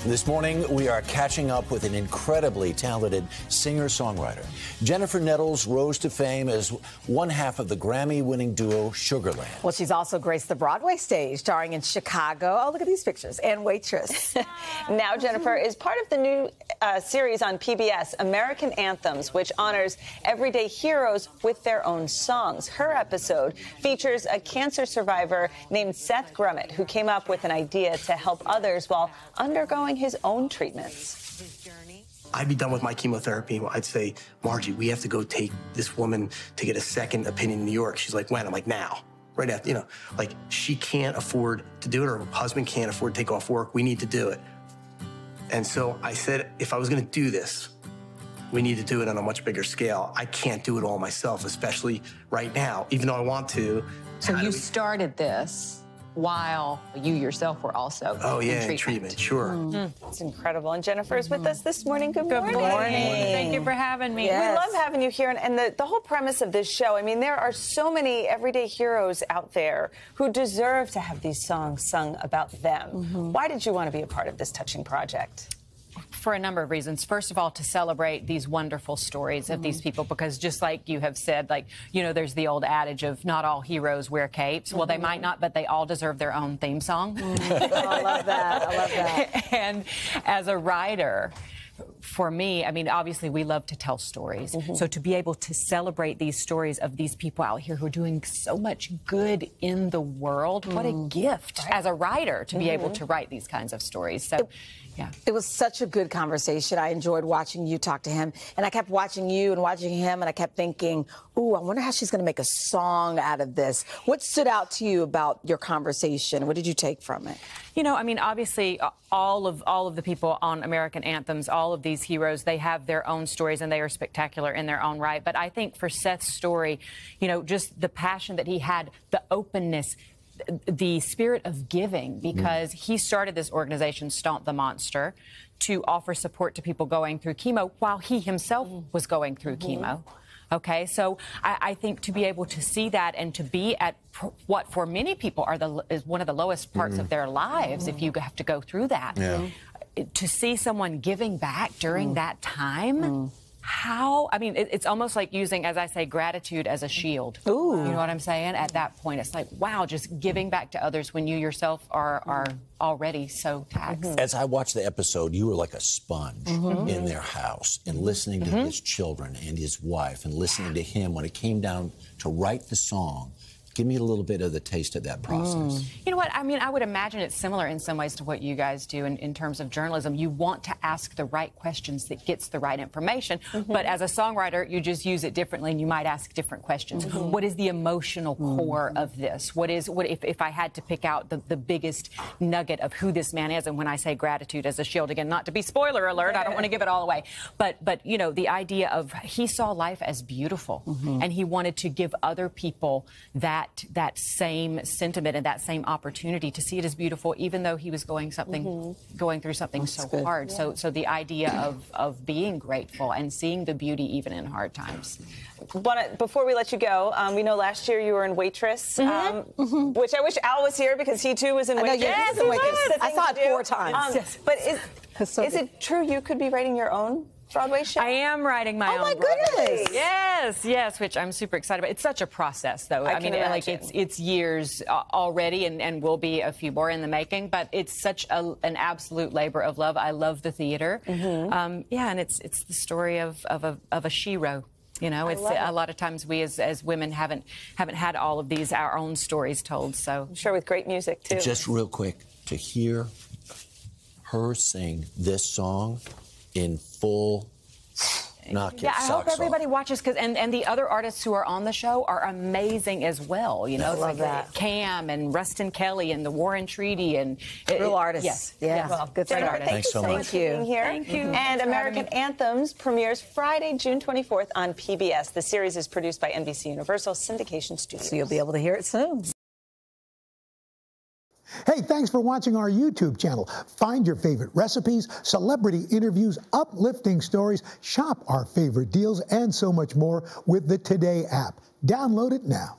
This morning, we are catching up with an incredibly talented singer-songwriter. Jennifer Nettles rose to fame as one half of the Grammy-winning duo Sugarland. Well, she's also graced the Broadway stage, starring in Chicago. Oh, look at these pictures. And Waitress. Now Jennifer is part of the new series on PBS, American Anthems, which honors everyday heroes with their own songs. Her episode features a cancer survivor named Seth Grummett, who came up with an idea to help others while undergoing his own treatments. I'd be done with my chemotherapy. I'd say, Margie, we have to go take this woman to get a second opinion in New York. She's like, when? I'm like, now. Right after, like she can't afford to do it, or her husband can't afford to take off work. We need to do it. And so I said, if I was going to do this, we need to do it on a much bigger scale. I can't do it all myself, especially right now, even though I want to. So you started this while you yourself were also in treatment, sure. It's incredible. And Jennifer is with us this morning. Good morning. Good morning. Thank you for having me. Yes. We love having you here. And the whole premise of this show, I mean, there are so many everyday heroes out there who deserve to have these songs sung about them. Why did you want to be a part of this touching project? For a number of reasons. First of all, to celebrate these wonderful stories of these people, because just like you have said, there's the old adage of not all heroes wear capes. Well, they might not, but they all deserve their own theme song. I love that. I love that. And as a writer, for me, I mean, obviously we love to tell stories. So to be able to celebrate these stories of these people out here who are doing so much good in the world, what a gift as a writer to be able to write these kinds of stories. So, yeah. It was such a good conversation. I enjoyed watching you talk to him. And I kept watching you and watching him, and I kept thinking, ooh, I wonder how she's going to make a song out of this. What stood out to you about your conversation? What did you take from it? I mean, obviously, all of the people on American Anthems, all of these heroes, they have their own stories, and they are spectacular in their own right. But I think for Seth's story, just the passion that he had, the openness, the spirit of giving, because he started this organization, Stomp the Monster, to offer support to people going through chemo while he himself was going through chemo. Okay, so I think to be able to see that and to be at what for many people is one of the lowest parts of their lives, if you have to go through that, to see someone giving back during that time. I mean, it's almost like using, as I say, gratitude as a shield. Ooh. You know what I'm saying? At that point, it's like, wow, just giving back to others when you yourself are already so taxed. As I watched the episode, you were like a sponge in their house and listening to his children and his wife and listening to him when it came down to write the song. Give me a little bit of the taste of that process. You know what? I mean, I would imagine it's similar in some ways to what you guys do in terms of journalism. You want to ask the right questions that gets the right information. But as a songwriter, you just use it differently, and you might ask different questions. What is the emotional core of this? What if I had to pick out the biggest nugget of who this man is? And when I say gratitude as a shield, again, not to be spoiler alert, I don't want to give it all away. But the idea of he saw life as beautiful, and he wanted to give other people that same sentiment and that same opportunity to see it as beautiful, even though he was going through something so hard. So the idea of being grateful and seeing the beauty even in hard times. Before we let you go, we know last year you were in Waitress, which I wish Al was here because he too was in Waitress. Yes, I saw it 4 times. But is it true you could be writing your own Broadway show? I am writing my own. Oh my goodness! Yes, which I'm super excited about. It's such a process, though. I mean, like it's years already, and will be a few more in the making. But it's such an absolute labor of love. I love the theater. And it's the story of a shero. It's a lot of times we as women haven't had all of these our own stories told. So I'm sure with great music too. Just real quick, to hear her sing this song in full knock your I socks hope everybody off. watches, and the other artists who are on the show are amazing as well. I love that. Cam and Rustin Kelly and the Warren Treaty and real artists. Yes. Yeah. Well, good for Jennifer, artists. thank you so much for being here. Thank you. And American Anthems premieres Friday, June 24th on PBS. The series is produced by NBC Universal Syndication Studios. So you'll be able to hear it soon. Hey, thanks for watching our YouTube channel. Find your favorite recipes, celebrity interviews, uplifting stories, shop our favorite deals, and so much more with the Today app. Download it now.